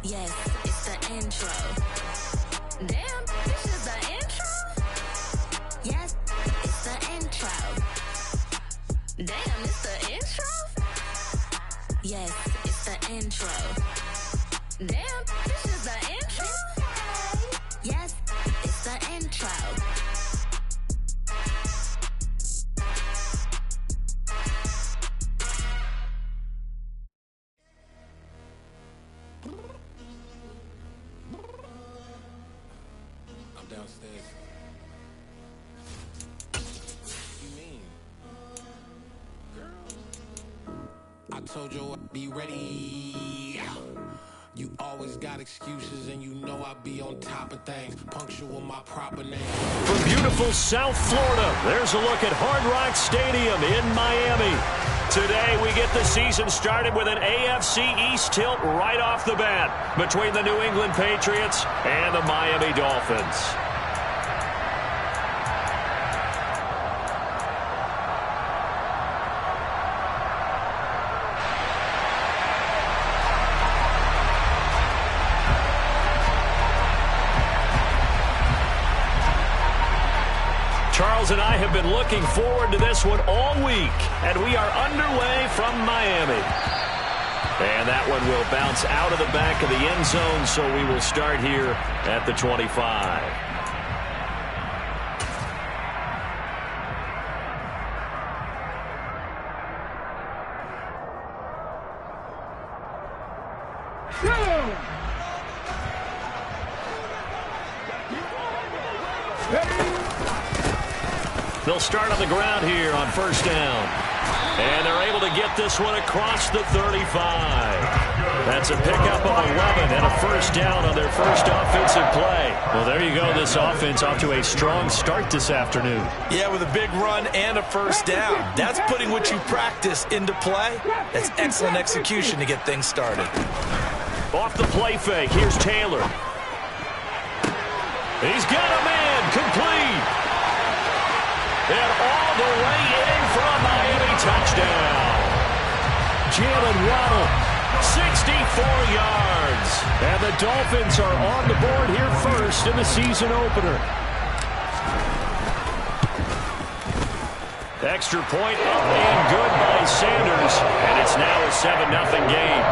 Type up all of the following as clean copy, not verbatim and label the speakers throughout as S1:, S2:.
S1: Yes, it's the intro. Damn, this is the intro? Yes, it's the intro. Damn, it's the intro? Yes, it's the intro. Damn, this is the intro? Yes, it's the intro.
S2: Downstairs. What you mean? Girl, I told you I'd be ready. You always got excuses and you know I be on top of things. Punctual my proper name.
S3: From beautiful South Florida, there's a look at Hard Rock Stadium in Miami. Today, we get the season started with an AFC East tilt right off the bat between the New England Patriots and the Miami Dolphins. Charles and I have been looking forward to this one all week, and we are underway from Miami. And that one will bounce out of the back of the end zone, so we will start here at the 25. They'll start on the ground here on first down. And they're able to get this one across the 35. That's a pickup of 11 and a first down on their first offensive play. Well, there you go. This offense off to a strong start this afternoon.
S4: Yeah, with a big run and a first down. That's putting what you practice into play. That's excellent execution to get things started.
S3: Off the play fake, here's Taylor. He's got a man complete. And all the way in for a Miami touchdown. Jalen Waddle, 64 yards. And the Dolphins are on the board here first in the season opener. Extra point up and good by Sanders. And it's now a 7-0 game.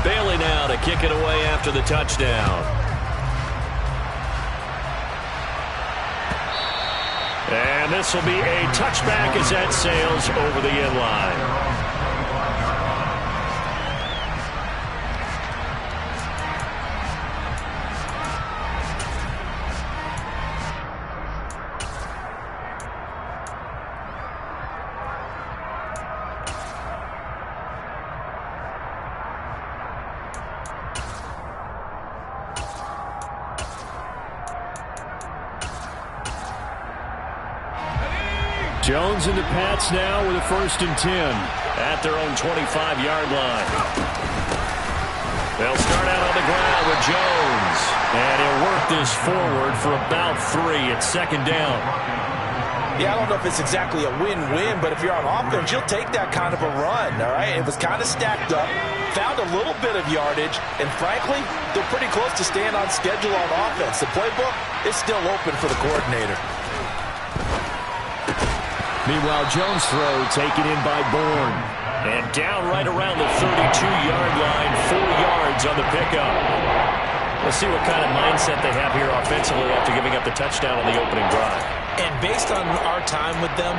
S3: Bailey now to kick it away after the touchdown. And this will be a touchback as that sails over the end line. Jones and the Pats now with a 1st and 10 at their own 25-yard line. They'll start out on the ground with Jones. And he'll work this forward for about 3 at 2nd down.
S4: Yeah, I don't know if it's exactly a win-win, but if you're on offense, you'll take that kind of a run, all right? It was kind of stacked up, found a little bit of yardage, and frankly, they're pretty close to staying on schedule on offense. The playbook is still open for the coordinator.
S3: Meanwhile, Jones' throw taken in by Bourne. And down right around the 32-yard line, 4 yards on the pickup. Let's see what kind of mindset they have here offensively after giving up the touchdown on the opening drive.
S4: And based on our time with them,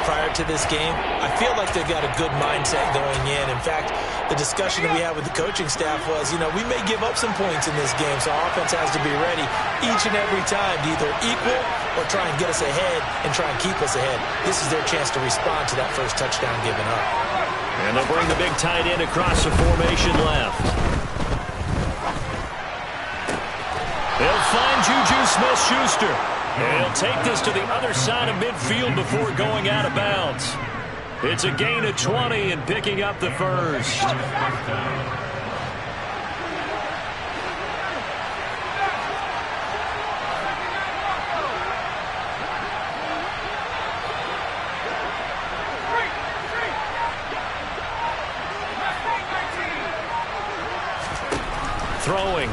S4: prior to this game, I feel like they've got a good mindset going in. In fact, the discussion that we had with the coaching staff was, we may give up some points in this game, so our offense has to be ready each and every time to either equal or try and get us ahead and try and keep us ahead. This is their chance to respond to that first touchdown given up.
S3: And they'll bring the big tight end across the formation left. They'll find Juju Smith-Schuster. And he'll take this to the other side of midfield before going out of bounds. It's a gain of 20 and picking up the first.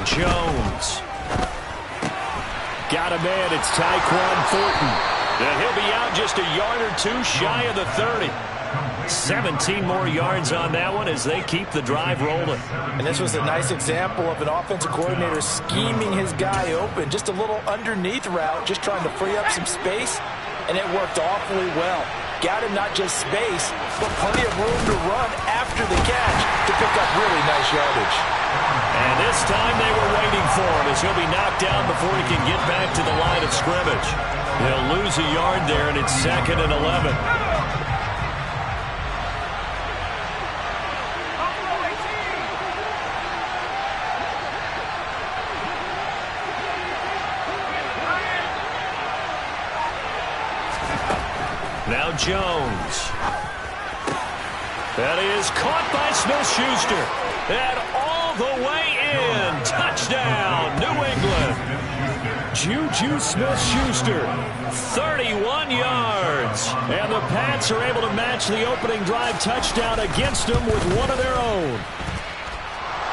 S3: Jones. Got a man. It's Tyquan Thornton. And he'll be out just a yard or two shy of the 30. 17 more yards on that one as they keep the drive rolling.
S4: And this was a nice example of an offensive coordinator scheming his guy open. Just a little underneath route, just trying to free up some space, and it worked awfully well. Got him not just space, but plenty of room to run after the catch to pick up really nice yardage.
S3: And this time they were waiting for him as he'll be knocked down before he can get back to the line of scrimmage. He'll lose a yard there, and it's 2nd and 11. Now Jones. That is caught by Smith-Schuster. And all the way in. Touchdown, New England. Juju Smith-Schuster, 31 yards. And the Pats are able to match the opening drive touchdown against them with one of their own.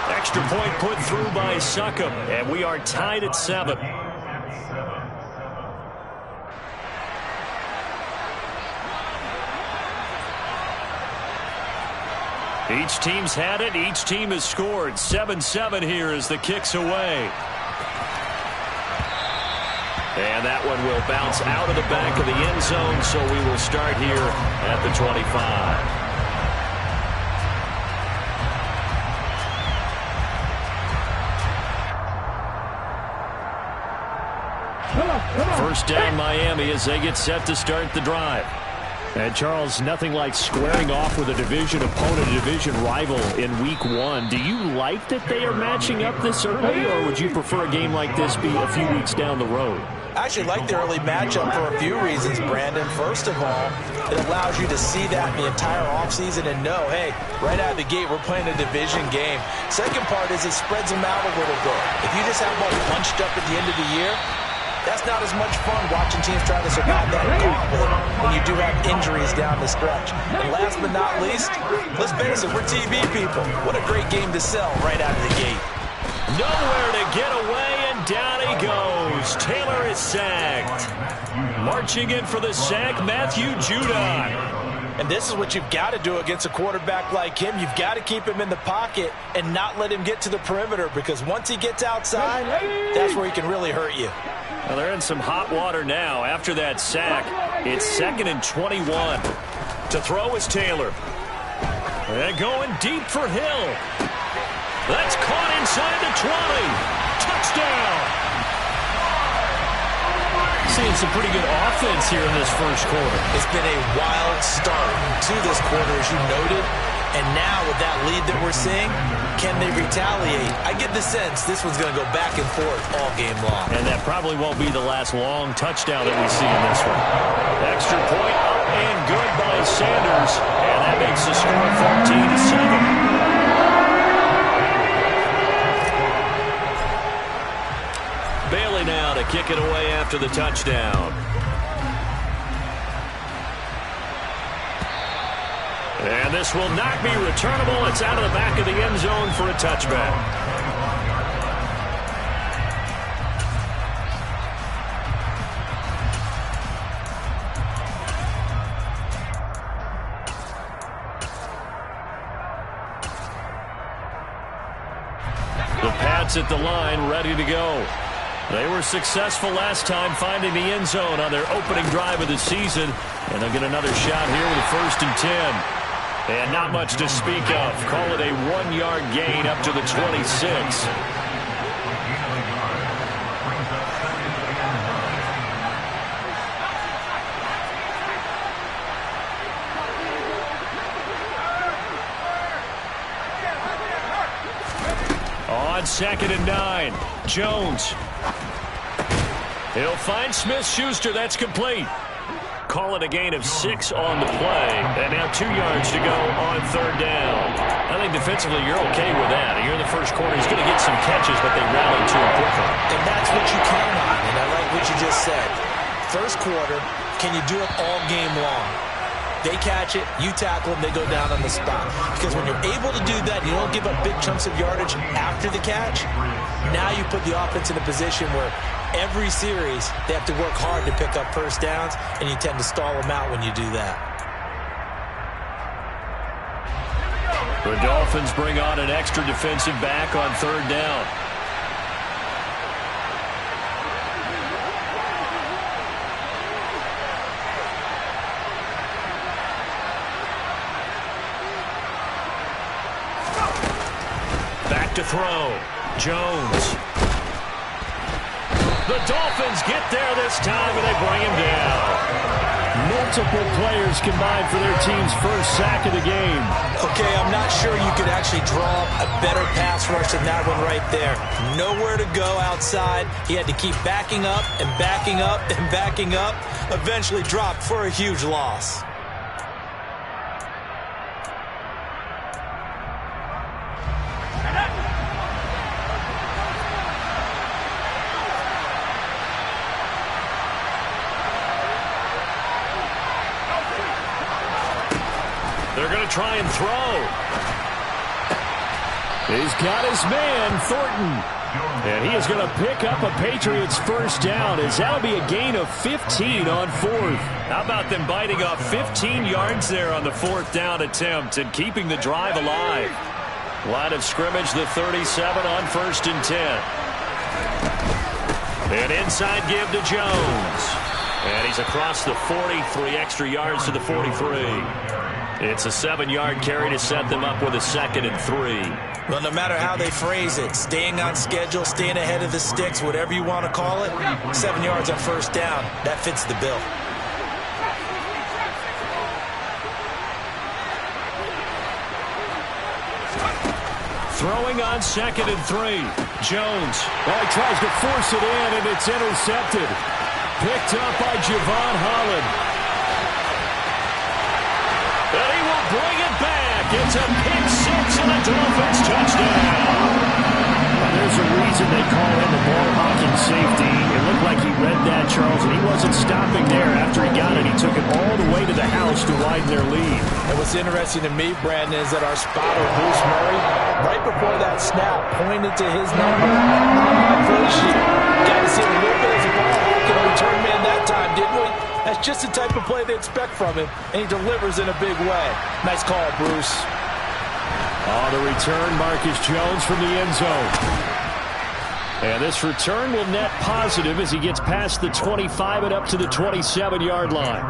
S3: Extra point put through by Succop. And we are tied at 7. Each team's had it. Each team has scored. 7-7 here as the kick's away. And that one will bounce out of the back of the end zone, so we will start here at the 25. First down Miami as they get set to start the drive. And, Charles, nothing like squaring off with a division opponent, a division rival in Week 1. Do you like that they are matching up this early, or would you prefer a game like this be a few weeks down the road?
S4: I actually like the early matchup for a few reasons, Brandon. First of all, it allows you to see that the entire offseason and know, hey, right out of the gate, we're playing a division game. Second part is it spreads them out a little bit. If you just have them all bunched up at the end of the year, that's not as much fun watching teams try to survive that gauntlet when you do have injuries down the stretch. And last but not least, let's face it, we're TV people. What a great game to sell right out of the gate.
S3: Nowhere to get away, and down he goes. Taylor is sacked. Marching in for the sack, Matthew Judon.
S4: And this is what you've got to do against a quarterback like him. You've got to keep him in the pocket and not let him get to the perimeter, because once he gets outside, that's where he can really hurt you.
S3: Well, they're in some hot water now. After that sack, it's 2nd and 21. To throw is Taylor. And going deep for Hill. That's caught inside the 20. Touchdown. Seeing some pretty good offense here in this first quarter.
S4: It's been a wild start to this quarter, as you noted. And now with that lead that we're seeing, can they retaliate? I get the sense this one's going to go back and forth all game long.
S3: And that probably won't be the last long touchdown that we see in this one. Extra point up and good by Sanders. And that makes the score 14-7. Bailey now to kick it away after the touchdown. And this will not be returnable. It's out of the back of the end zone for a touchback. The Pats at the line, ready to go. They were successful last time finding the end zone on their opening drive of the season. And they'll get another shot here with a 1st and 10. And not much to speak of. Call it a 1-yard gain up to the 26. On 2nd and 9, Jones. He'll find Smith-Schuster. That's complete. Call it a gain of 6 on the play. And now 2 yards to go on 3rd down. I think defensively you're okay with that. Here in the first quarter, he's going to get some catches, but they rally to him quickly.
S4: And that's what you count on, and I like what you just said. First quarter, can you do it all game long? They catch it, you tackle them, they go down on the spot. Because when you're able to do that, you don't give up big chunks of yardage after the catch, now you put the offense in a position where every series they have to work hard to pick up first downs, and you tend to stall them out when you do that.
S3: The Dolphins bring on an extra defensive back on third down. Back to throw. Jones. The Dolphins get there this time, and they bring him down. Multiple players combined for their team's first sack of the game.
S4: Okay, I'm not sure you could actually draw a better pass rush than that one right there. Nowhere to go outside. He had to keep backing up and backing up and backing up. Eventually dropped for a huge loss.
S3: They're going to try and throw. He's got his man, Thornton. And he is going to pick up a Patriots first down, as that'll be a gain of 15 on fourth. How about them biting off 15 yards there on the fourth down attempt and keeping the drive alive? Line of scrimmage, the 37 on 1st and 10. An inside give to Jones. And he's across the 40, 3 extra yards to the 43. It's a 7-yard carry to set them up with a 2nd and 3.
S4: Well, no matter how they phrase it, staying on schedule, staying ahead of the sticks, whatever you want to call it, 7 yards on first down, that fits the bill.
S3: Throwing on 2nd and 3. Jones. Well, he tries to force it in, and it's intercepted. Picked up by Javon Holland. And he will bring it back. It's a pick six and a Dolphins touchdown. There's a reason they call him a ball hawking safety. It looked like he read that, Charles, and he wasn't stopping there. After he got it, he took it all the way to the house to widen their lead.
S4: And what's interesting to me, Brandon, is that our spotter, Bruce Murray, right before that snap, pointed to his number on my play sheet. Got to see a little bit of a ball hawking return man that time, didn't we? That's just the type of play they expect from him, and he delivers in a big way. Nice call, Bruce.
S3: On the return, Marcus Jones from the end zone. And this return will net positive as he gets past the 25 and up to the 27-yard line.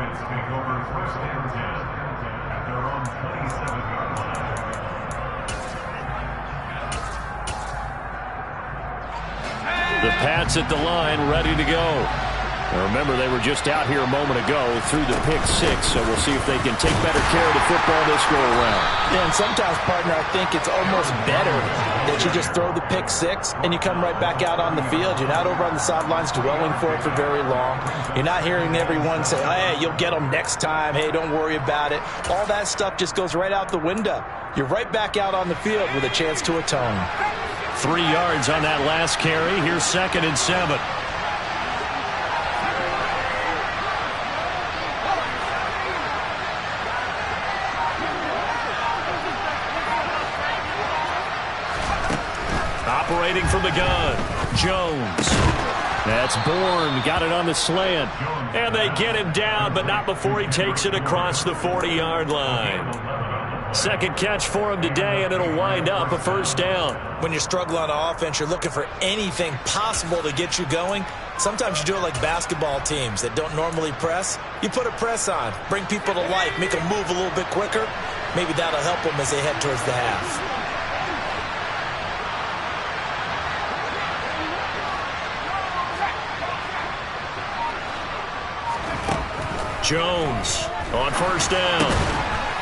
S3: The Pats at the line, ready to go. Now remember, they were just out here a moment ago through the pick six, so we'll see if they can take better care of the football this go-around.
S4: Yeah, and sometimes, partner, I think it's almost better that you just throw the pick six and you come right back out on the field. You're not over on the sidelines dwelling for it for very long. You're not hearing everyone say, hey, you'll get them next time. Hey, don't worry about it. All that stuff just goes right out the window. You're right back out on the field with a chance to atone.
S3: 3 yards on that last carry. Here's 2nd and 7. Operating from the gun, Jones. That's Bourne, got it on the slant. And they get him down, but not before he takes it across the 40-yard line. Second catch for him today, and it'll wind up a first down.
S4: When you're struggling on offense, you're looking for anything possible to get you going. Sometimes you do it like basketball teams that don't normally press. You put a press on, bring people to life, make them move a little bit quicker. Maybe that'll help them as they head towards the half.
S3: Jones on first down.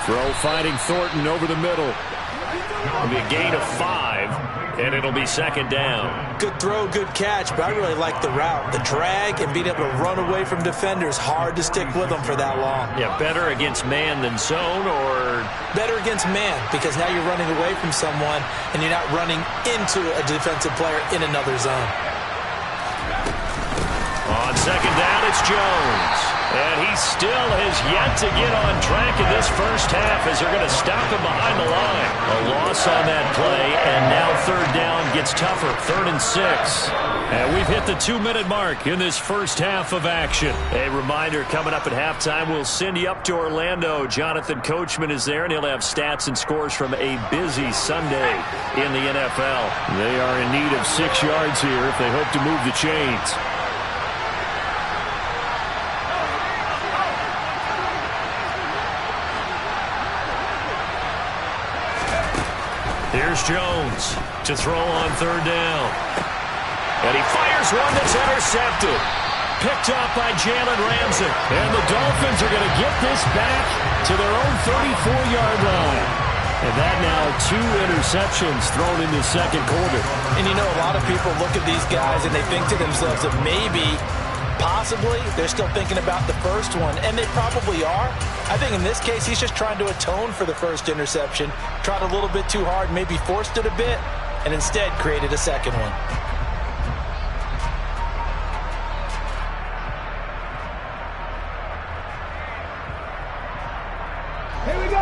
S3: Throw finding Thornton over the middle. It'll be a gain of 5, and it'll be 2nd down.
S4: Good throw, good catch, but I really like the route. The drag and being able to run away from defenders, hard to stick with them for that long.
S3: Yeah, better against man than zone, or?
S4: Better against man, because now you're running away from someone, and you're not running into a defensive player in another zone.
S3: On second down, it's Jones. And he still has yet to get on track in this first half as they're going to stop him behind the line. A loss on that play, and now third down gets tougher. 3rd and 6. And we've hit the 2-minute mark in this first half of action. A reminder, coming up at halftime, we'll send you up to Orlando. Jonathan Coachman is there, and he'll have stats and scores from a busy Sunday in the NFL. They are in need of 6 yards here if they hope to move the chains. Here's Jones to throw on 3rd down. And he fires one that's intercepted. Picked off by Jalen Ramsey. And the Dolphins are going to get this back to their own 34-yard line. And that now 2 interceptions thrown in the second quarter.
S4: And you know, a lot of people look at these guys and they think to themselves that maybe, possibly, they're still thinking about the first one. And they probably are. I think in this case, he's just trying to atone for the first interception. Tried a little bit too hard, maybe forced it a bit, and instead created a second one.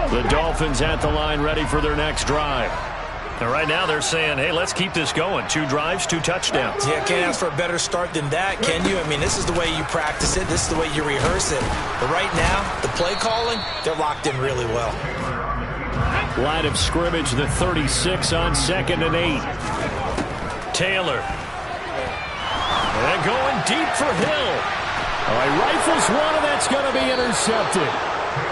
S3: The Dolphins at the line ready for their next drive. And right now they're saying, hey, let's keep this going. 2 drives, 2 touchdowns.
S4: Yeah, can't ask for a better start than that, can you? I mean, this is the way you practice it. This is the way you rehearse it. But right now, the play calling, they're locked in really well.
S3: Line of scrimmage, the 36 on 2nd and 8. Taylor. And going deep for Hill. Oh, he rifles one, and that's going to be intercepted.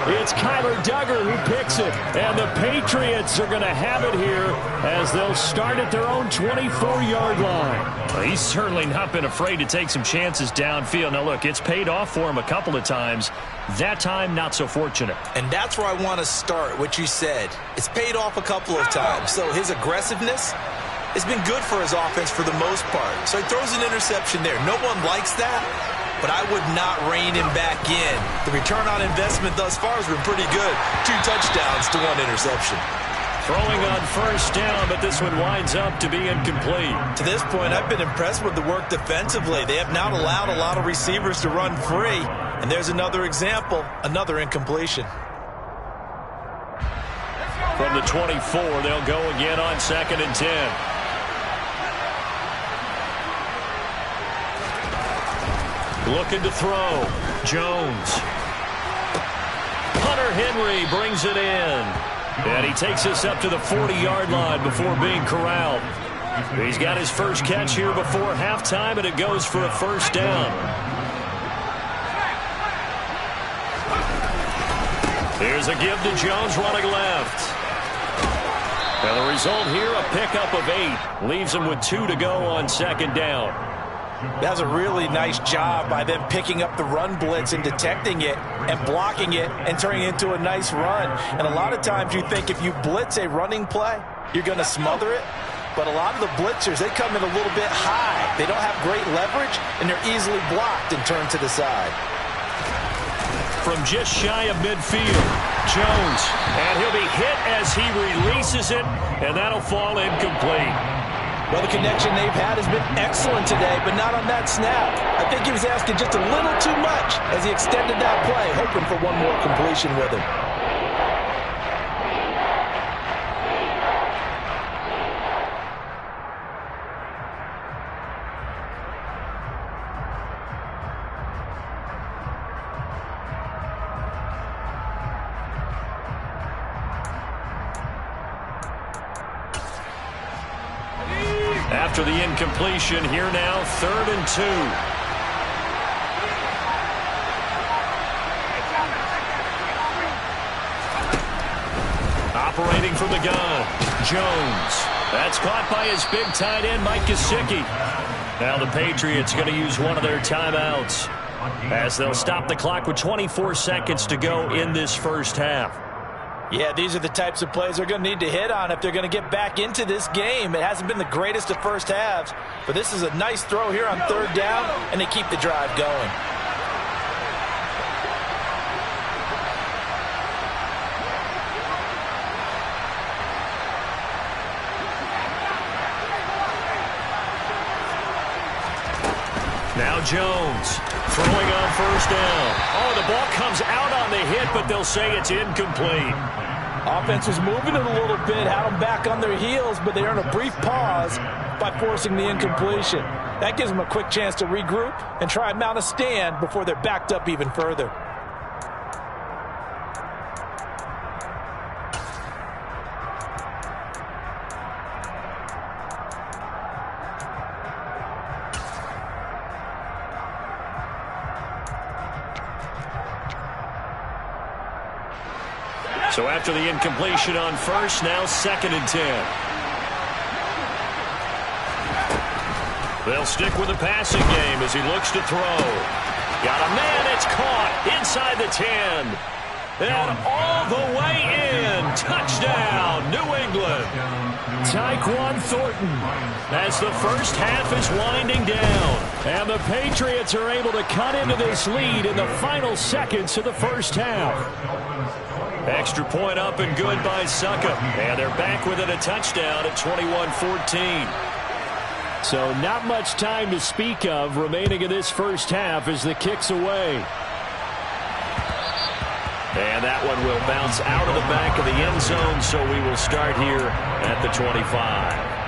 S3: It's Kyler Duggar who picks it, and the Patriots are going to have it here as they'll start at their own 24-yard line. Well, he's certainly not been afraid to take some chances downfield. Now, look, it's paid off for him a couple of times. That time, not so fortunate.
S4: And that's where I want to start, what you said. It's paid off a couple of times. So his aggressiveness has been good for his offense for the most part. So he throws an interception there. No one likes that. But I would not rein him back in. The return on investment thus far has been pretty good. 2 touchdowns to 1 interception.
S3: Throwing on first down, but this one winds up to be incomplete.
S4: To this point, I've been impressed with the work defensively. They have not allowed a lot of receivers to run free. And there's another example, another incompletion.
S3: From the 24, they'll go again on 2nd and 10. Looking to throw. Jones. Hunter Henry brings it in. And he takes us up to the 40-yard line before being corralled. He's got his first catch here before halftime, and it goes for a first down. Here's a give to Jones running left. And the result here, a pickup of 8. Leaves him with 2 to go on 2nd down.
S4: That's a really nice job by them picking up the run blitz and detecting it and blocking it and turning it into a nice run. And a lot of times you think if you blitz a running play, you're going to smother it. But a lot of the blitzers, they come in a little bit high. They don't have great leverage, and they're easily blocked and turned to the side.
S3: From just shy of midfield, Jones. And he'll be hit as he releases it, and that'll fall incomplete.
S4: Well, the connection they've had has been excellent today, but not on that snap. I think he was asking just a little too much as he extended that play, hoping for one more completion with him.
S3: After the incompletion, here now, 3rd and 2. Operating from the gun, Jones. That's caught by his big tight end, Mike Gesicki. Now the Patriots going to use one of their timeouts as they'll stop the clock with 24 seconds to go in this first half.
S4: Yeah, these are the types of plays they're going to need to hit on if they're going to get back into this game. It hasn't been the greatest of first halves, but this is a nice throw here on 3rd down, and they keep the drive going.
S3: Now Jones throwing on first down. Oh, the ball comes out on the hit, but they'll say it's incomplete.
S4: Offense was moving it a little bit, had them back on their heels, but they earned a brief pause by forcing the incompletion. That gives them a quick chance to regroup and try and mount a stand before they're backed up even further.
S3: So after the incompletion on first, now 2nd and 10. They'll stick with the passing game as he looks to throw. Got a man, it's caught inside the 10. And all the way in. Touchdown, New England. Tyquan Thornton as the first half is winding down. And the Patriots are able to cut into this lead in the final seconds of the first half. Extra point up and good by Suckup. And they're back within a touchdown at 21-14. So not much time to speak of remaining in this first half as the kick's away. And that one will bounce out of the back of the end zone, so we will start here at the 25.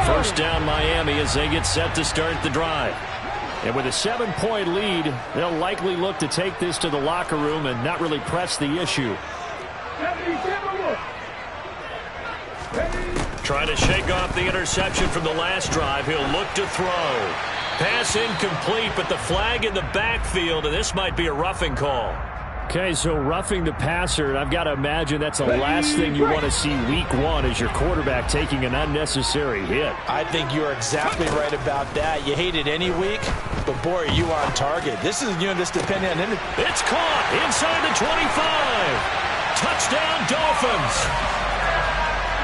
S3: First down Miami as they get set to start the drive. And with a 7-point lead, they'll likely look to take this to the locker room and not really press the issue. Trying to shake off the interception from the last drive. He'll look to throw. Pass incomplete, but the flag in the backfield, and this might be a roughing call. Okay, so roughing the passer, and I've got to imagine that's the last thing you want to see week one as your quarterback taking an unnecessary hit.
S4: I think you're exactly right about that. You hate it any week, but boy, are you on target. This is this depending on
S3: It's caught inside the 25. Touchdown Dolphins.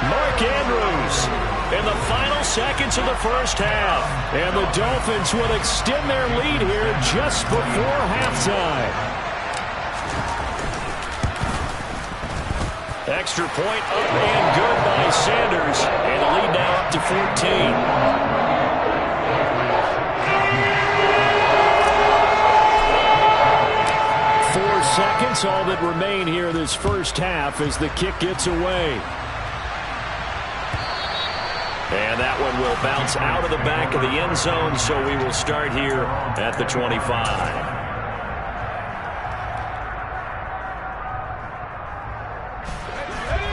S3: Mark Andrews in the final seconds of the first half. And the Dolphins will extend their lead here just before halftime. Extra point up and good by Sanders. And the lead now up to 14. 4 seconds, all that remain here this first half as the kick gets away. And that one will bounce out of the back of the end zone, so we will start here at the 25.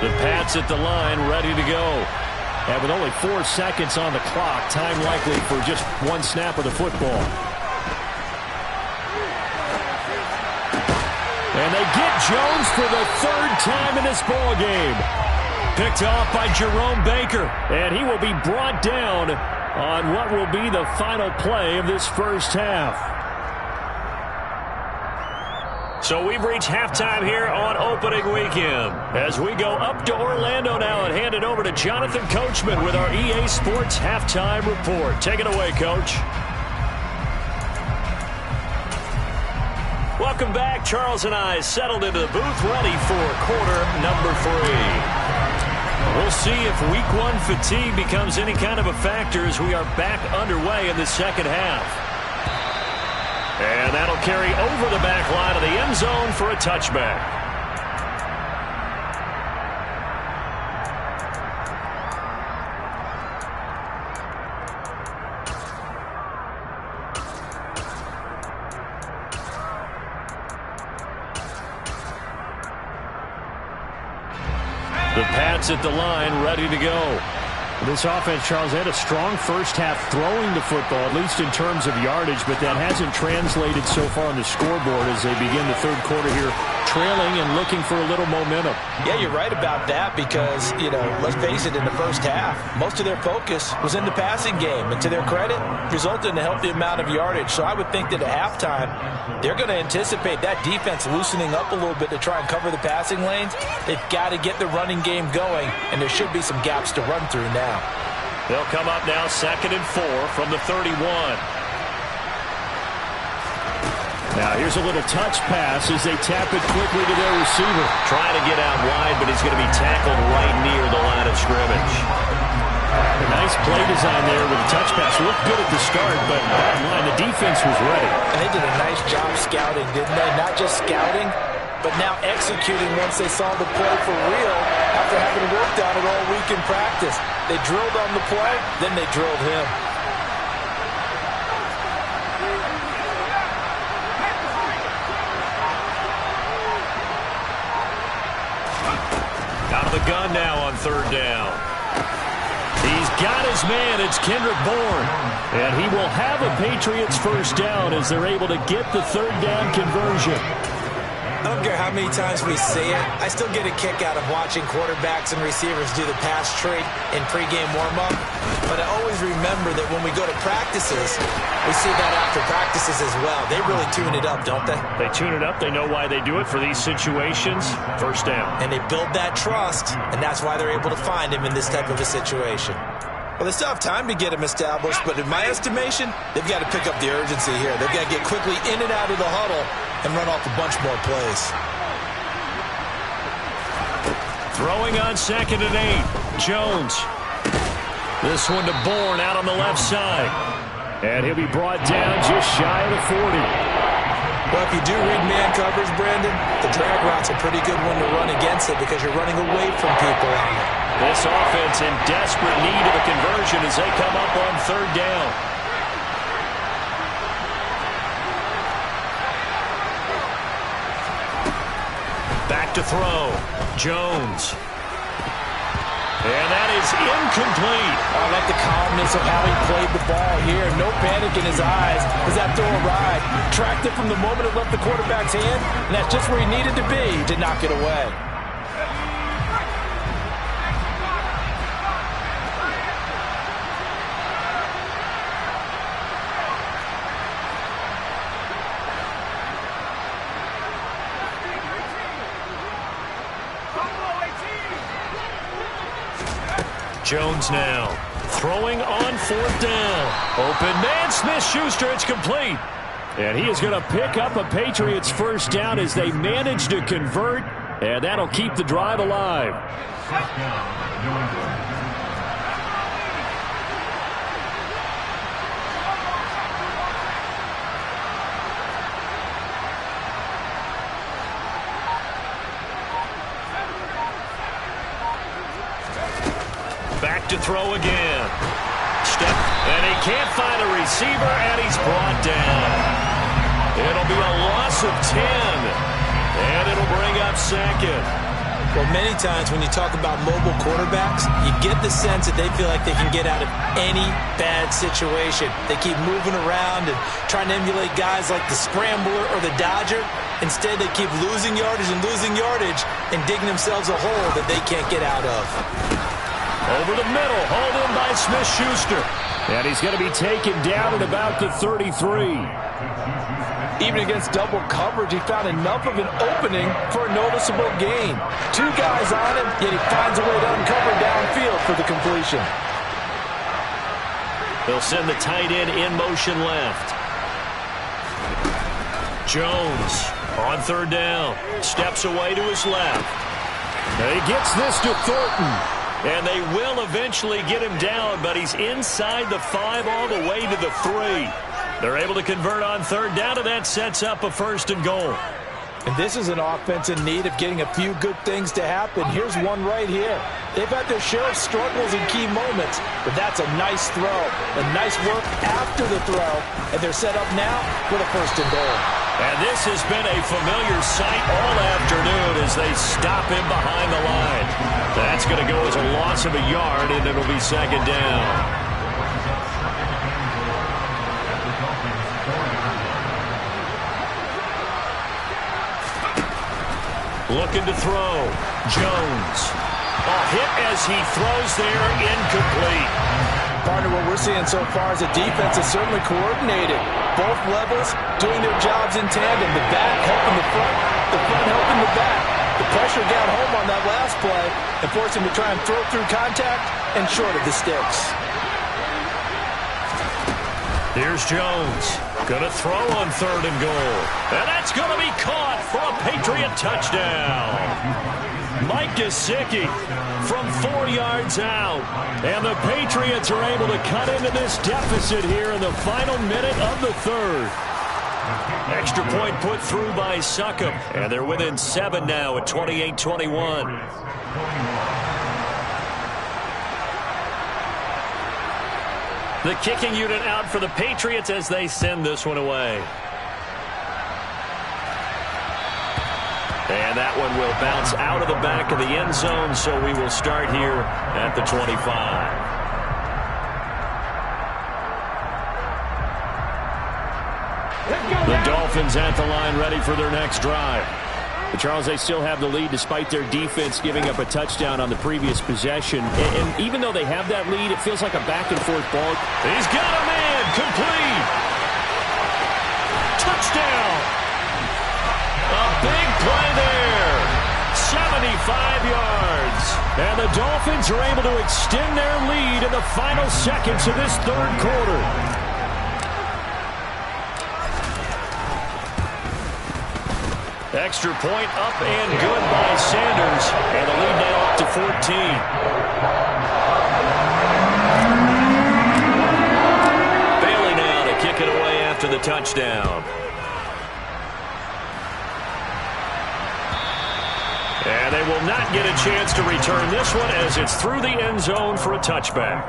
S3: The Pats at the line, ready to go. And with only 4 seconds on the clock, time likely for just one snap of the football. And they get Jones for the 3rd time in this ball game. Picked off by Jerome Baker. And he will be brought down on what will be the final play of this first half. So we've reached halftime here on opening weekend. As we go up to Orlando now and hand it over to Jonathan Coachman with our EA Sports Halftime Report. Take it away, Coach. Welcome back. Charles and I settled into the booth, ready for quarter number 3. We'll see if week 1 fatigue becomes any kind of a factor as we are back underway in the second half. And that'll carry over the back line of the end zone for a touchback. The Pats at the line, ready to go.
S5: This offense, Charles, had a strong first half throwing the football, at least in terms of yardage, but that hasn't translated so far on the scoreboard as they begin the third quarter here, trailing and looking for a little momentum.
S4: Yeah, you're right about that because, let's face it, in the first half, most of their focus was in the passing game. And to their credit, resulted in a healthy amount of yardage. So I would think that at halftime, they're going to anticipate that defense loosening up a little bit to try and cover the passing lanes. They've got to get the running game going, and there should be some gaps to run through now.
S3: They'll come up now 2nd and 4 from the 31.
S5: Now here's a little touch pass as they tap it quickly to their receiver.
S3: Trying to get out wide, but he's going to be tackled right near the line of scrimmage.
S5: A nice play design there with a touch pass. Looked good at the start, but bottom line, the defense was ready.
S4: They did a nice job scouting, didn't they? Not just scouting, but now executing once they saw the play for real after having worked on it all week in practice. They drilled on the play, then they drilled him.
S3: Out of the gun now on third down.
S5: He's got his man. It's Kendrick Bourne. And he will have a Patriots first down as they're able to get the third down conversion.
S4: I don't care how many times we see it. I still get a kick out of watching quarterbacks and receivers do the pass trade in pregame warm-up. But I always remember that when we go to practices, we see that after practices as well. They really tune it up, don't they?
S5: They tune it up. They know why they do it for these situations. First down.
S4: And they build that trust, and that's why they're able to find him in this type of a situation. Well, they still have time to get him established, but in my estimation, they've got to pick up the urgency here. They've got to get quickly in and out of the huddle and run off a bunch more plays.
S5: Throwing on 2nd and 8. Jones. This one to Bourne out on the left side. And he'll be brought down just shy of the 40.
S4: Well, if you do read man coverage, Brandon, the drag route's a pretty good one to run against it because you're running away from people on it.
S5: This offense in desperate need of a conversion as they come up on third down. Back to throw. Jones. And that is incomplete.
S4: I like the calmness of how he played the ball here. No panic in his eyes as that throw arrived. Tracked it from the moment it left the quarterback's hand, and that's just where he needed to be to knock it away.
S5: Jones now throwing on 4th down. Open man, Smith-Schuster, it's complete. And he is going to pick up a Patriots first down as they manage to convert, and that'll keep the drive alive. Back to throw again. Step, and he can't find a receiver, and he's brought down. It'll be a loss of 10, and it'll bring up 2nd.
S4: Well, many times when you talk about mobile quarterbacks, you get the sense that they feel like they can get out of any bad situation. They keep moving around and trying to emulate guys like the scrambler or the dodger. Instead, they keep losing yardage and digging themselves a hole that they can't get out of.
S5: Over the middle, hauled in by Smith-Schuster. And he's going to be taken down at about the 33.
S4: Even against double coverage, he found enough of an opening for a noticeable gain. 2 guys on him, yet he finds a way to uncover downfield for the completion.
S5: They'll send the tight end in motion left. Jones on 3rd down. Steps away to his left. And he gets this to Thornton. And they will eventually get him down, but he's inside the 5 all the way to the 3. They're able to convert on 3rd down, and that sets up a 1st and goal.
S4: And this is an offense in need of getting a few good things to happen. Here's one right here. They've had their share of struggles in key moments, but that's a nice throw. A nice work after the throw, and they're set up now with a 1st and goal.
S5: And this has been a familiar sight all afternoon as they stop him behind the line. That's going to go as a loss of a yard, and it'll be 2nd down. Looking to throw. Jones. A hit as he throws there, incomplete.
S4: Partner, what we're seeing so far is the defense is certainly coordinated. Both levels doing their jobs in tandem. The back helping the front helping the back. The pressure got home on that last play and forced him to try and throw through contact and short of the sticks.
S5: Here's Jones.
S3: Going to throw on 3rd and goal. And that's going to be caught for a Patriot touchdown. Mike Gesicki from 4 yards out. And the Patriots are able to cut into this deficit here in the final minute of the 3rd. Extra point put through by Succop. And they're within 7 now at 28-21. The kicking unit out for the Patriots as they send this one away. And that one will bounce out of the back of the end zone, so we will start here at the 25. The Dolphins at the line ready for their next drive. But Charles, they still have the lead despite their defense giving up a touchdown on the previous possession. And even though they have that lead, it feels like a back-and-forth ball. He's got a man. Complete. Touchdown. A big play there. 75 yards. And the Dolphins are able to extend their lead in the final seconds of this 3rd quarter. Extra point up and good by Sanders. And the lead now up to 14. Bailey now to kick it away after the touchdown. And they will not get a chance to return this one as it's through the end zone for a touchback.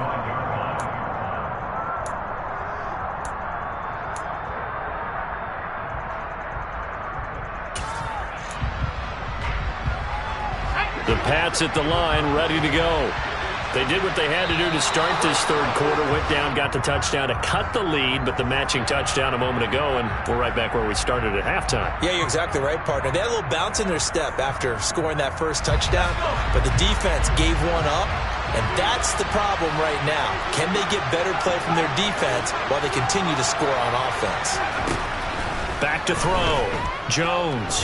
S3: The Pats at the line, ready to go. They did what they had to do to start this 3rd quarter. Went down, got the touchdown to cut the lead, but the matching touchdown a moment ago, and we're right back where we started at halftime.
S4: Yeah, you're exactly right, partner. They had a little bounce in their step after scoring that first touchdown, but the defense gave one up, and that's the problem right now. Can they get better play from their defense while they continue to score on offense?
S3: Back to throw. Jones.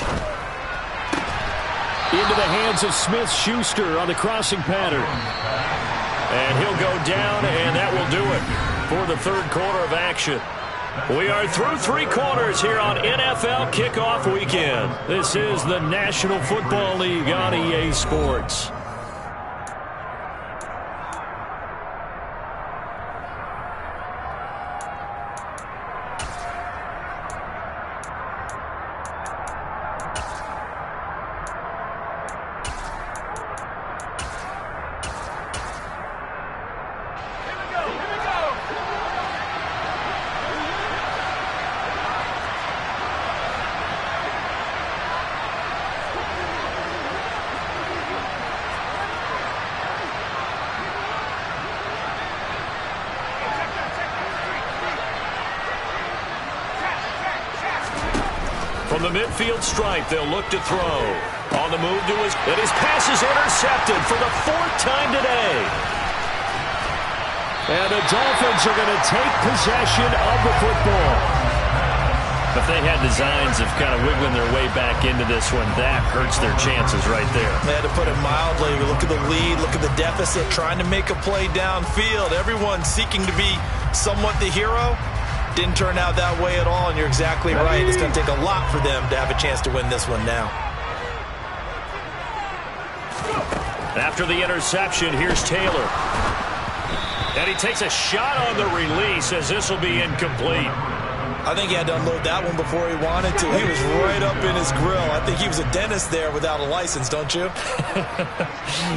S5: Into the hands of Smith-Schuster on the crossing pattern.
S3: And he'll go down, and that will do it for the 3rd quarter of action. We are through 3 quarters here on NFL Kickoff Weekend. This is the National Football League on EA Sports. From the midfield stripe, they'll look to throw. On the move to his pass is intercepted for the 4th time today.
S5: And the Dolphins are going to take possession of the football.
S3: If they had designs of kind of wiggling their way back into this one, that hurts their chances right there.
S4: They had to put it mildly. Look at the lead, look at the deficit, trying to make a play downfield. Everyone seeking to be somewhat the hero. Didn't turn out that way at all, and you're exactly right. It's going to take a lot for them to have a chance to win this one now.
S3: After the interception, here's Taylor. And he takes a shot on the release as this will be incomplete.
S4: I think he had to unload that one before he wanted to. He was right up in his grill. I think he was a dentist there without a license, don't you?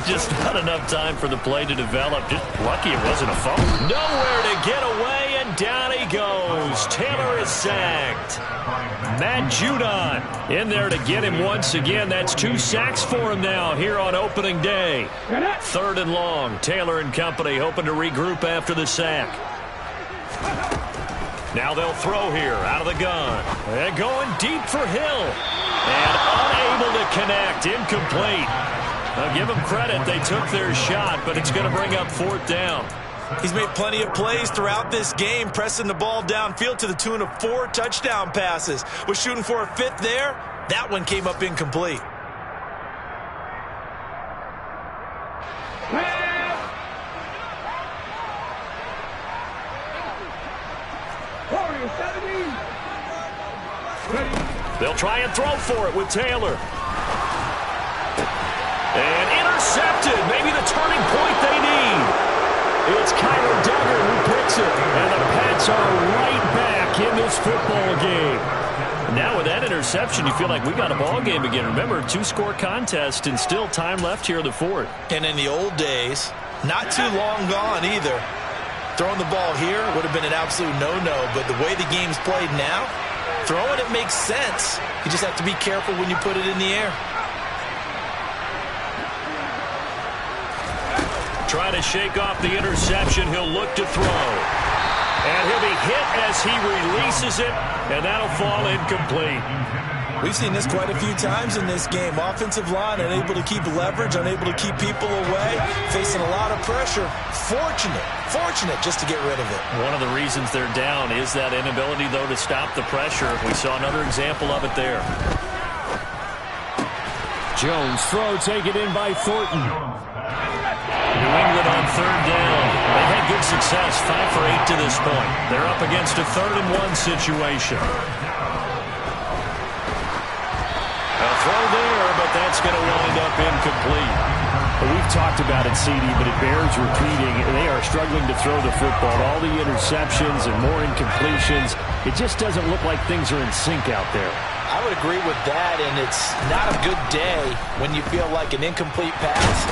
S3: Just not enough time for the play to develop. Just lucky it wasn't a fumble. Nowhere to get away, and down he goes. Taylor is sacked. Matt Judon in there to get him once again. That's 2 sacks for him now here on opening day. 3rd and long. Taylor and company hoping to regroup after the sack. Now they'll throw here out of the gun. And going deep for Hill. And unable to connect. Incomplete. Now give them credit. They took their shot, but it's going to bring up 4th down.
S4: He's made plenty of plays throughout this game, pressing the ball downfield to the tune of 4 touchdown passes. Was shooting for a 5th there. That one came up incomplete.
S3: They'll try and throw for it with Taylor. And intercepted. Maybe the turning point they need. It's Kyler Duggar who picks it. And the Pats are right back in this football game. Now with that interception, you feel like we got a ball game again. Remember, 2-score contest and still time left here in the fourth.
S4: And in the old days, not too long gone either, throwing the ball here would have been an absolute no-no. But the way the game's played now, throwing it makes sense. You just have to be careful when you put it in the air.
S3: Trying to shake off the interception. He'll look to throw. And he'll be hit as he releases it, and that'll fall incomplete.
S4: We've seen this quite a few times in this game. Offensive line unable to keep leverage, unable to keep people away, facing a lot of pressure. Fortunate just to get rid of it.
S3: One of the reasons they're down is that inability, though, to stop the pressure. We saw another example of it there.
S5: Jones throw taken in by Thornton.
S3: New England on third down. They had good success, 5 for 8 to this point. They're up against a 3rd-and-1 situation. A throw there, but that's going to wind up incomplete.
S5: Well, we've talked about it, CD, but it bears repeating. They are struggling to throw the football. All the interceptions and more incompletions. It just doesn't look like things are in sync out there.
S4: I would agree with that, and it's not a good day when you feel like an incomplete pass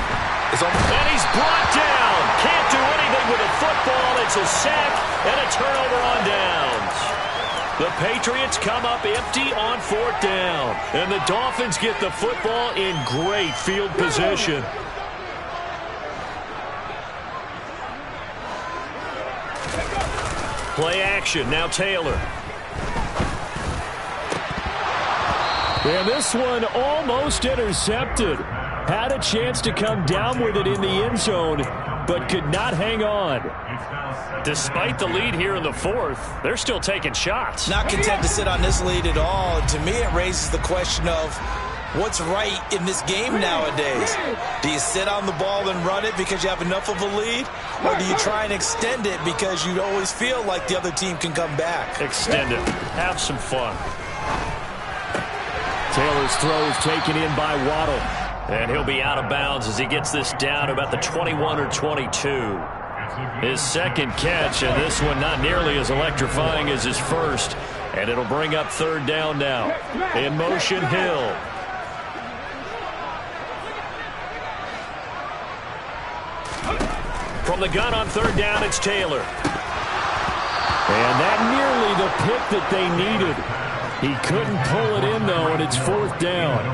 S4: is almost...
S3: And he's brought down. Can't do anything with a football. It's a sack and a turnover on downs. The Patriots come up empty on 4th down. And the Dolphins get the football in great field position. Play action. Now Taylor.
S5: And this one almost intercepted. Had a chance to come down with it in the end zone, but could not hang on.
S3: Despite the lead here in the 4th, they're still taking shots.
S4: Not content to sit on this lead at all. And to me, it raises the question of what's right in this game nowadays. Do you sit on the ball and run it because you have enough of a lead? Or do you try and extend it because you always feel like the other team can come back?
S3: Extend it. Have some fun.
S5: Taylor's throw is taken in by Waddle.
S3: And he'll be out of bounds as he gets this down to about the 21 or 22. His 2nd catch, and this one not nearly as electrifying as his first. And it'll bring up 3rd down now. In motion, Hill. From the gun on 3rd down, it's Taylor.
S5: And that nearly the pick that they needed. He couldn't pull it in, though, and it's 4th down.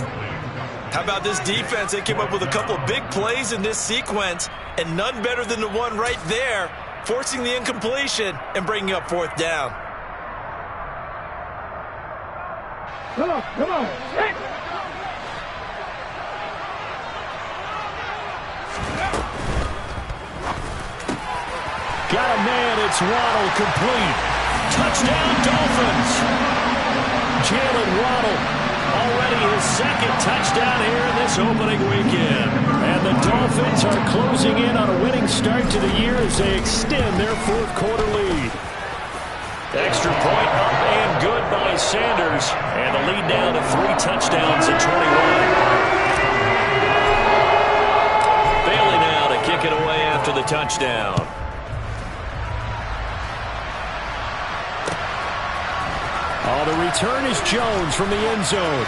S4: How about this defense? They came up with a couple of big plays in this sequence, and none better than the one right there, forcing the incompletion and bringing up 4th down.
S6: Come on. Hey.
S5: Got a man, it's Waddle, complete.
S3: Touchdown, Dolphins.
S5: Jalen Waddle.
S3: Already his 2nd touchdown here in this opening weekend.
S5: And the Dolphins are closing in on a winning start to the year as they extend their 4th quarter lead.
S3: Extra point up and good by Sanders. And the lead down to 3 touchdowns at 21. Bailey now to kick it away after the touchdown.
S5: Oh, the return is Jones from the end zone.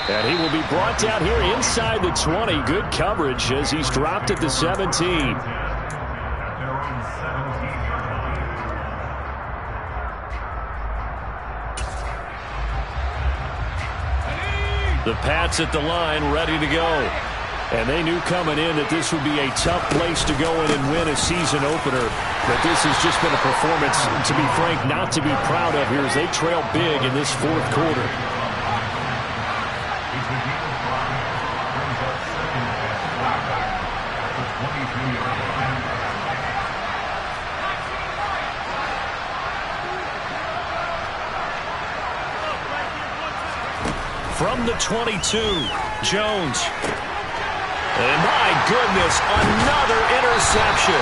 S5: And he will be brought down here inside the 20. Good coverage as he's dropped at the 17.
S3: The Pats at the line, ready to go.
S5: And they knew coming in that this would be a tough place to go in and win a season opener. But this has just been a performance, to be frank, not to be proud of here as they trail big in this 4th quarter.
S3: From the 22, Jones. And my goodness, another interception.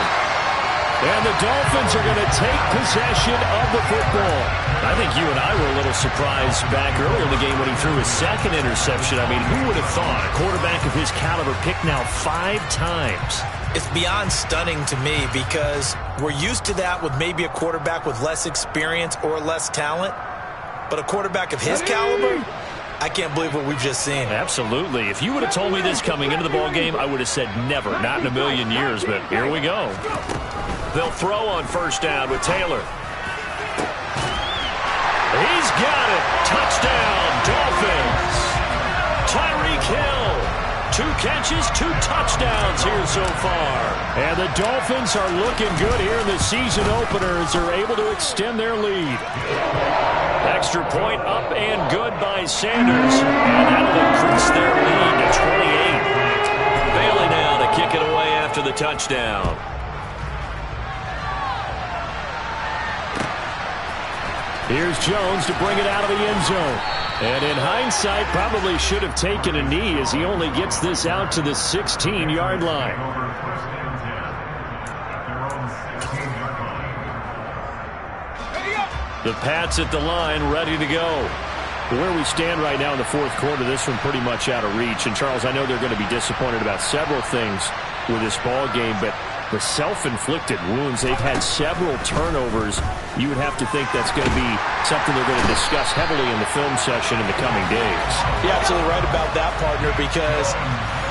S5: And the Dolphins are going to take possession of the football.
S3: I think you and I were a little surprised back earlier in the game when he threw his second interception. I mean, who would have thought a quarterback of his caliber picked now 5 times?
S4: It's beyond stunning to me because we're used to that with maybe a quarterback with less experience or less talent. But a quarterback of his caliber, I can't believe what we've just seen.
S3: Absolutely. If you would have told me this coming into the ballgame, I would have said never, not in a million years. But here we go. They'll throw on first down with Taylor. He's got it. Touchdown, Dolphins. Tyreek Hill. 2 catches, 2 touchdowns here so far.
S5: And the Dolphins are looking good here in the season opener as they're able to extend their lead.
S3: Extra point up and good by Sanders. And that'll increase their lead to 28. Bailey now to kick it away after the touchdown.
S5: Here's Jones to bring it out of the end zone. And in hindsight, probably should have taken a knee as he only gets this out to the 16-yard line.
S3: The Pats at the line, ready to go.
S5: Where we stand right now in the fourth quarter, this one pretty much out of reach. And, Charles, I know they're going to be disappointed about several things with this ball game, but the self-inflicted wounds, they've had several turnovers. You would have to think that's going to be something they're going to discuss heavily in the film session in the coming days.
S4: You're absolutely right about that, partner, because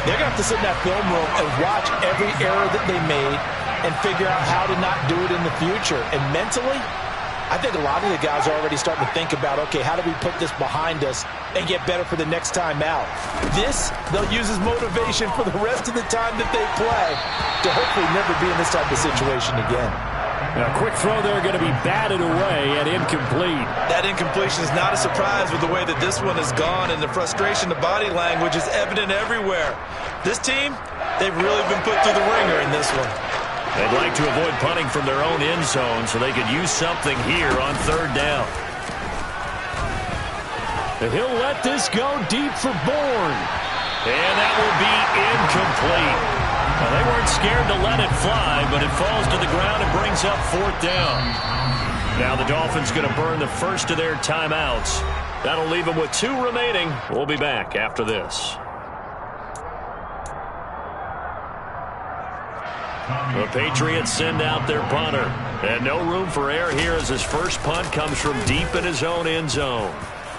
S4: they're going to have to sit in that film room and watch every error that they made and figure out how to not do it in the future. And mentally, I think a lot of the guys are already starting to think about, okay, how do we put this behind us and get better for the next time out? This, they'll use as motivation for the rest of the time that they play to hopefully never be in this type of situation again.
S5: Now, a quick throw there going to be batted away and incomplete.
S4: That incompletion is not a surprise with the way that this one has gone, and the frustration, the body language is evident everywhere. This team, they've really been put through the ringer in this one.
S3: They'd like to avoid punting from their own end zone so they could use something here on third down.
S5: And he'll let this go deep for Bourne.
S3: And that will be incomplete. Well, they weren't scared to let it fly, but it falls to the ground and brings up fourth down. Now the Dolphins going to burn the first of their timeouts. That'll leave them with 2 remaining. We'll be back after this. The Patriots send out their punter. And no room for error here as his first punt comes from deep in his own end zone.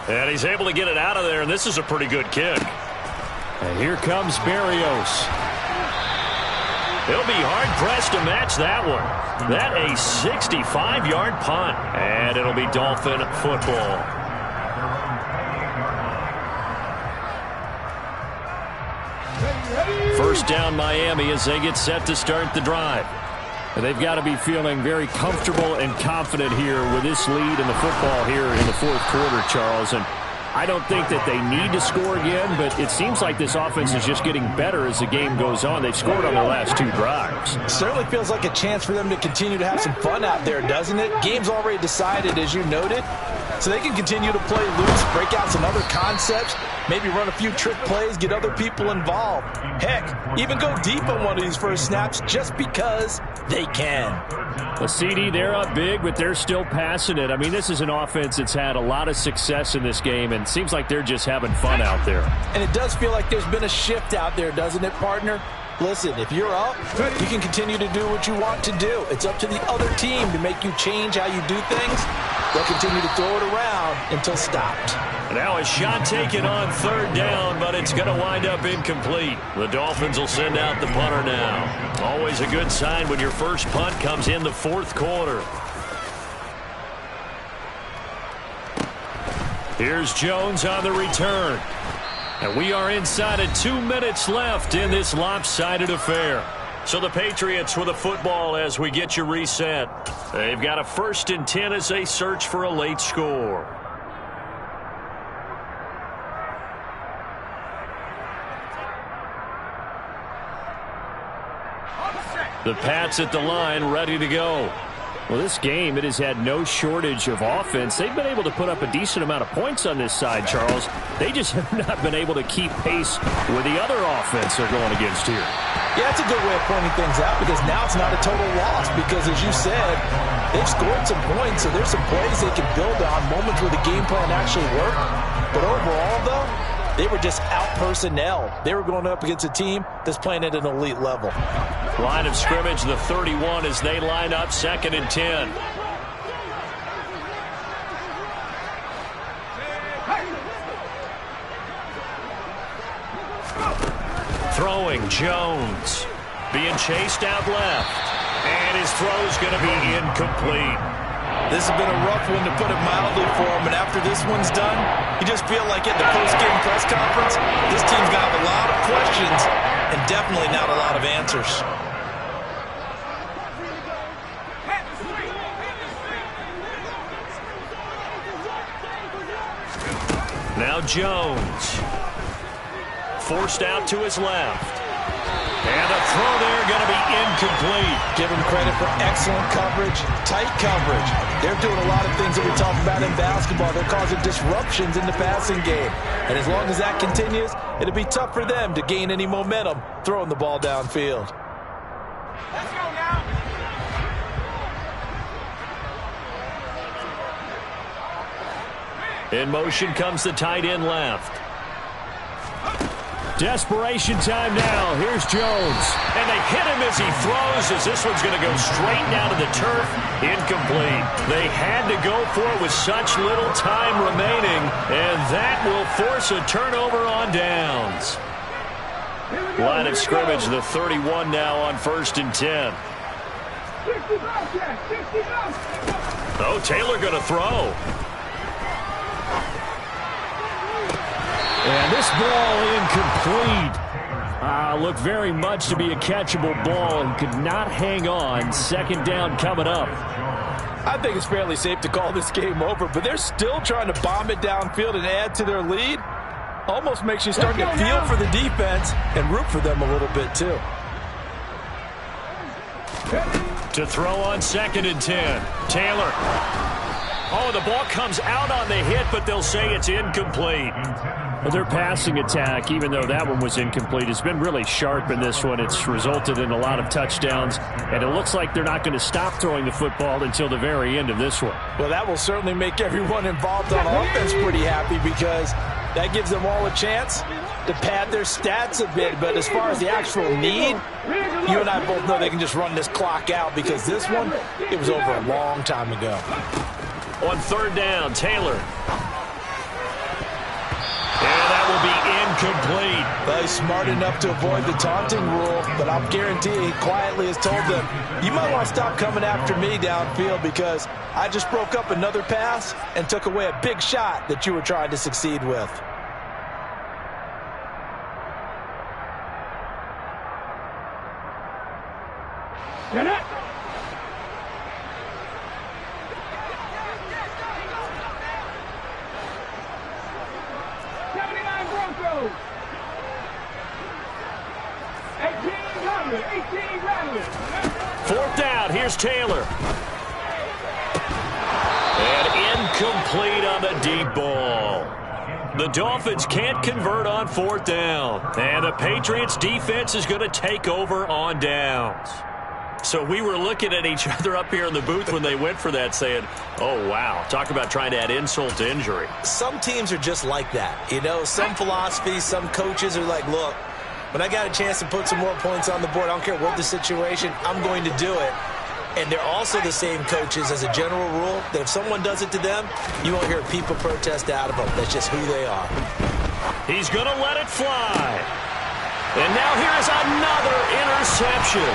S3: And he's able to get it out of there, and this is a pretty good kick.
S5: And here comes Berrios.
S3: He'll be hard-pressed to match that one. That a 65-yard punt. And it'll be Dolphin football. First down Miami as they get set to start the drive.
S5: And they've got to be feeling very comfortable and confident here with this lead in the football here in the fourth quarter, Charles. And I don't think that they need to score again, but it seems like this offense is just getting better as the game goes on. They've scored on their last 2 drives.
S4: Certainly feels like a chance for them to continue to have some fun out there, doesn't it? Game's already decided, as you noted, so they can continue to play loose, break out some other concepts, maybe run a few trick plays, get other people involved. Heck, even go deep on one of these first snaps just because they can.
S5: A CD, they're up big, but they're still passing it. I mean, this is an offense that's had a lot of success in this game, and it seems like they're just having fun out there.
S4: And it does feel like there's been a shift out there, doesn't it, partner? Listen, if you're up, you can continue to do what you want to do. It's up to the other team to make you change how you do things. They'll continue to throw it around until stopped.
S3: Now a shot taken on third down, but it's going to wind up incomplete. The Dolphins will send out the punter now. Always a good sign when your first punt comes in the fourth quarter. Here's Jones on the return. And we are inside of 2 minutes left in this lopsided affair. So the Patriots with a football as we get you reset. They've got a 1st and 10 as they search for a late score. The Pats at the line, ready to go.
S5: Well, this game, it has had no shortage of offense. They've been able to put up a decent amount of points on this side, Charles. They just have not been able to keep pace with the other offense they're going against here.
S4: Yeah, that's a good way of pointing things out because now it's not a total loss because, as you said, they've scored some points, so there's some plays they can build on, moments where the game plan actually worked. But overall, though, they were just out-personnel. They were going up against a team that's playing at an elite level.
S5: Line of scrimmage, the 31 as they line up 2nd and 10. Throwing, Jones. Being chased out left. And his throw's going to be incomplete.
S4: This has been a rough one, to put it mildly, for him. And after this one's done, you just feel like at the post-game press conference, this team's got a lot of questions and definitely not a lot of answers.
S5: Now Jones. Forced out to his left. And a throw there going to be incomplete.
S4: Give him credit for excellent coverage, tight coverage. They're doing a lot of things that we talk about in basketball. They're causing disruptions in the passing game. And as long as that continues, it'll be tough for them to gain any momentum throwing the ball downfield.
S6: Let's go now.
S5: In motion comes the tight end left. Desperation time now. Here's Jones. And they hit him as he throws, as this one's going to go straight down to the turf. Incomplete. They had to go for it with such little time remaining, and that will force a turnover on downs. Line of scrimmage, the 31 now on 1st and 10. Oh, Taylor going to throw. And this ball incomplete. Looked very much to be a catchable ball and could not hang on. 2nd down coming up.
S4: I think it's fairly safe to call this game over, but they're still trying to bomb it downfield and add to their lead. Almost makes you start to feel for the defense and root for them a little bit too.
S5: To throw on 2nd and 10. Taylor. Oh, the ball comes out on the hit, but they'll say it's incomplete. Well, their passing attack, even though that one was incomplete, has been really sharp in this one. It's resulted in a lot of touchdowns, and it looks like they're not going to stop throwing the football until the very end of this one.
S4: Well, that will certainly make everyone involved on offense pretty happy because that gives them all a chance to pad their stats a bit. But as far as the actual need, you and I both know they can just run this clock out because this one, it was over a long time ago.
S5: On 3rd down, Taylor. And that will be incomplete.
S4: Well, he's smart enough to avoid the taunting rule, but I'll guarantee he quietly has told them, you might want to stop coming after me downfield because I just broke up another pass and took away a big shot that you were trying to succeed with.
S6: Get it.
S5: Fourth down, here's Taylor. And incomplete on the deep ball. The Dolphins can't convert on 4th down. And the Patriots defense is going to take over on downs. So we were looking at each other up here in the booth when they went for that saying, oh, wow, talk about trying to add insult to injury.
S4: Some teams are just like that. You know, some philosophies, some coaches are like, look, when I got a chance to put some more points on the board, I don't care what the situation, I'm going to do it. And they're also the same coaches as a general rule that if someone does it to them, you won't hear people protest out of them. That's just who they are.
S5: He's going to let it fly. And now here is another interception.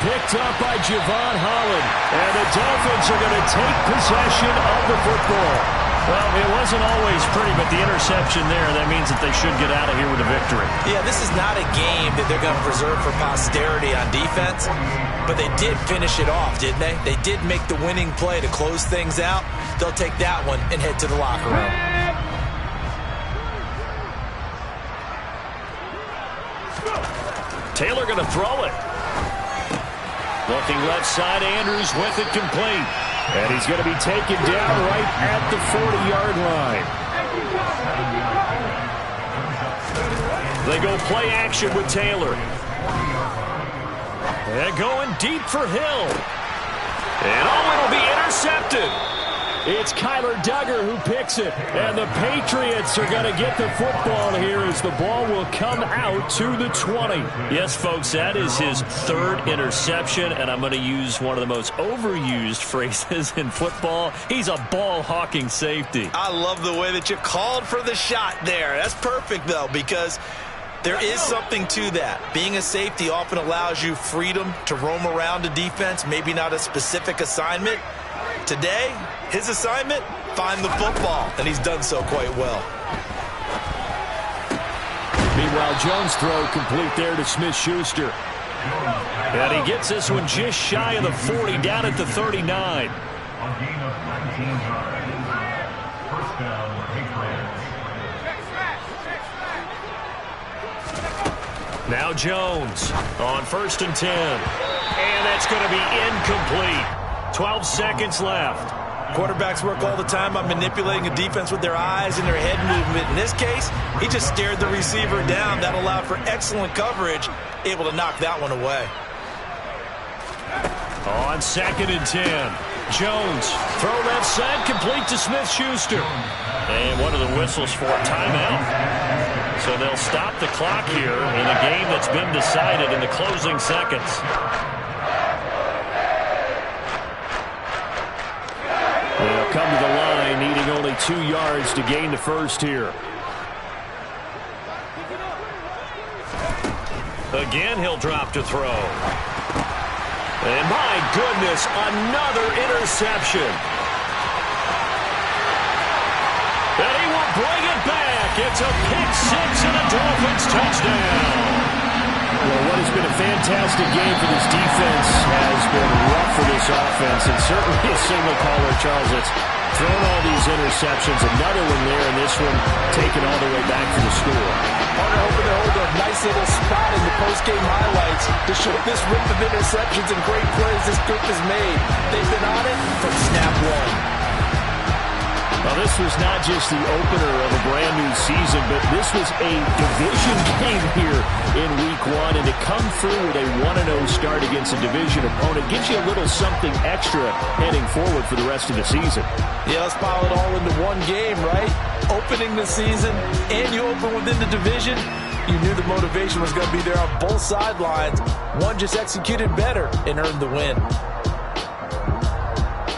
S5: Picked up by Javon Holland. And the Dolphins are going to take possession of the football. Well, it wasn't always pretty, but the interception there, that means that they should get out of here with a victory.
S4: Yeah, this is not a game that they're going to preserve for posterity on defense, but they did finish it off, didn't they? They did make the winning play to close things out. They'll take that one and head to the locker room. Taylor
S5: going to throw it. Looking left side, Andrews with it complete. And he's going to be taken down right at the 40-yard line. They go play action with Taylor. They're going deep for Hill. And it'll be intercepted. It's Kyler Duggar who picks it. And the Patriots are going to get the football here as the ball will come out to the 20. Yes, folks, that is his third interception. And I'm going to use one of the most overused phrases in football. He's a ball-hawking safety.
S4: I love the way that you called for the shot there. That's perfect, though, because there is something to that. Being a safety often allows you freedom to roam around a defense, maybe not a specific assignment. Today, his assignment, find the football, and he's done so quite well.
S5: Meanwhile, Jones' throw complete there to Smith-Schuster. And he gets this one just shy of the 40, down at the 39. Now Jones on 1st and 10. And that's going to be incomplete. 12 seconds left.
S4: Quarterbacks work all the time on manipulating a defense with their eyes and their head movement. In this case, he just stared the receiver down. That allowed for excellent coverage, able to knock that one away.
S5: On 2nd and 10. Jones, throw left side, complete to Smith-Schuster. And what are the whistles for? Timeout. So they'll stop the clock here in a game that's been decided in the closing seconds. They'll come to the line, needing only 2 yards to gain the first here. Again, he'll drop to throw. And my goodness, another interception. And he will bring it back. It's a pick-6 and a Dolphins touchdown. Well, what has been a fantastic game for this defense has been rough for this offense, and certainly a single caller, Charles, that's thrown all these interceptions. Another one there, and this one taken all the way back for the score.
S4: Partner hoping to hold a nice little spot in the post-game highlights to show this rip of interceptions and great plays this group has made. They've been on it from snap one.
S5: Well, this was not just the opener of a brand-new season, but this was a division game here in Week 1, and to come through with a 1-0 start against a division opponent gives you a little something extra heading forward for the rest of the season.
S4: Yeah, let's pile it all into one game, right? Opening the season, and you open within the division. You knew the motivation was going to be there on both sidelines. One just executed better and earned the win.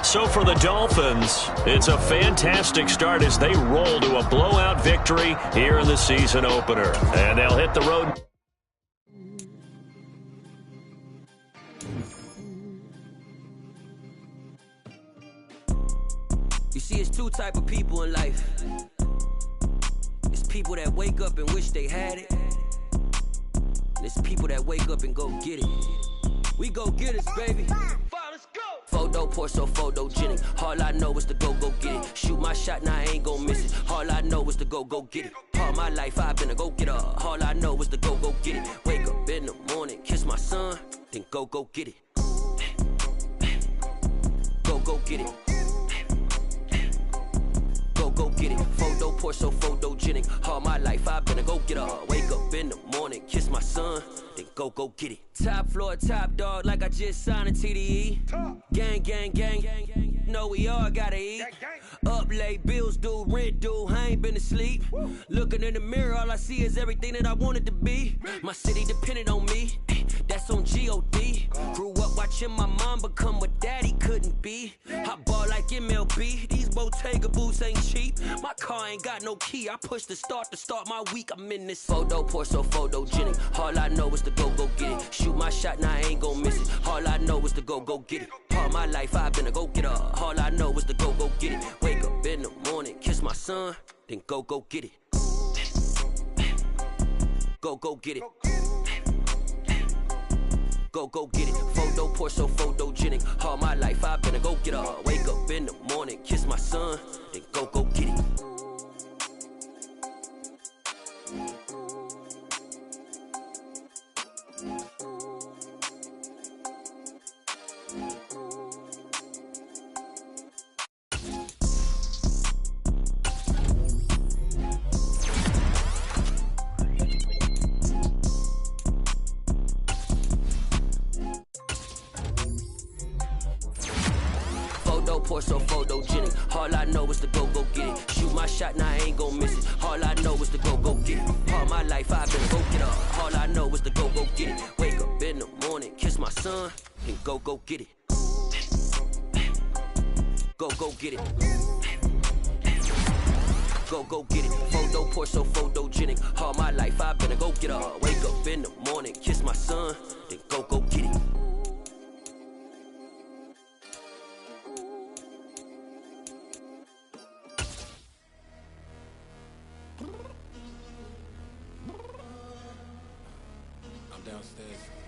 S5: So for the Dolphins, it's a fantastic start as they roll to a blowout victory here in the season opener. And they'll hit the road.
S7: You see, it's two type of people in life. It's people that wake up and wish they had it. And it's people that wake up and go get it. We go get it, baby. Photo poor, so photogenic. All I know is to go get it. Shoot my shot, now I ain't gon' miss it. All I know is to go get it. All my life I've been a go-getter. All I know is to go get it. Wake up in the morning, kiss my son, then go get it. Go get it. Go get it. Photo poor, so photogenic. All my life I've been a go-getter. Wake up in the morning, kiss my son, then go get it. Top floor, top dog, like I just signed a TDE. Gang. Know we all gotta eat. Up late, bills due, rent due, I ain't been asleep. Looking in the mirror, all I see is everything that I wanted to be. My city depended on me, that's on G.O.D. Grew up watching my mom become what daddy couldn't be. I ball like MLB, these Bottega boots ain't cheap. My car ain't got no key, I push the start to start my week. I'm in this photo poor, so photogenic. All I know is to go get it. Shoot my shot, now I ain't gon' miss it. All I know is to go get it. All my life I've been a go-getter. All I know is to go get it. Wake up in the morning, kiss my son, then go get it. Go get it. Go get it. Photo poor, so photogenic. All my life I've been a go-getter. Wake up in the morning, kiss my son, then go get it. Photo, pour so photogenic. All I know is to go get it. Shoot my shot, now I ain't gon' miss it. All I know is to go get it. All my life I've been go get up. All I know is to go get it. Wake up in the morning, kiss my son, and go get it. Go get it. Go get it. Photo, pour so photogenic. All my life I've been a go get up. Wake up in the morning, kiss my son, then go get it.
S2: I'm downstairs.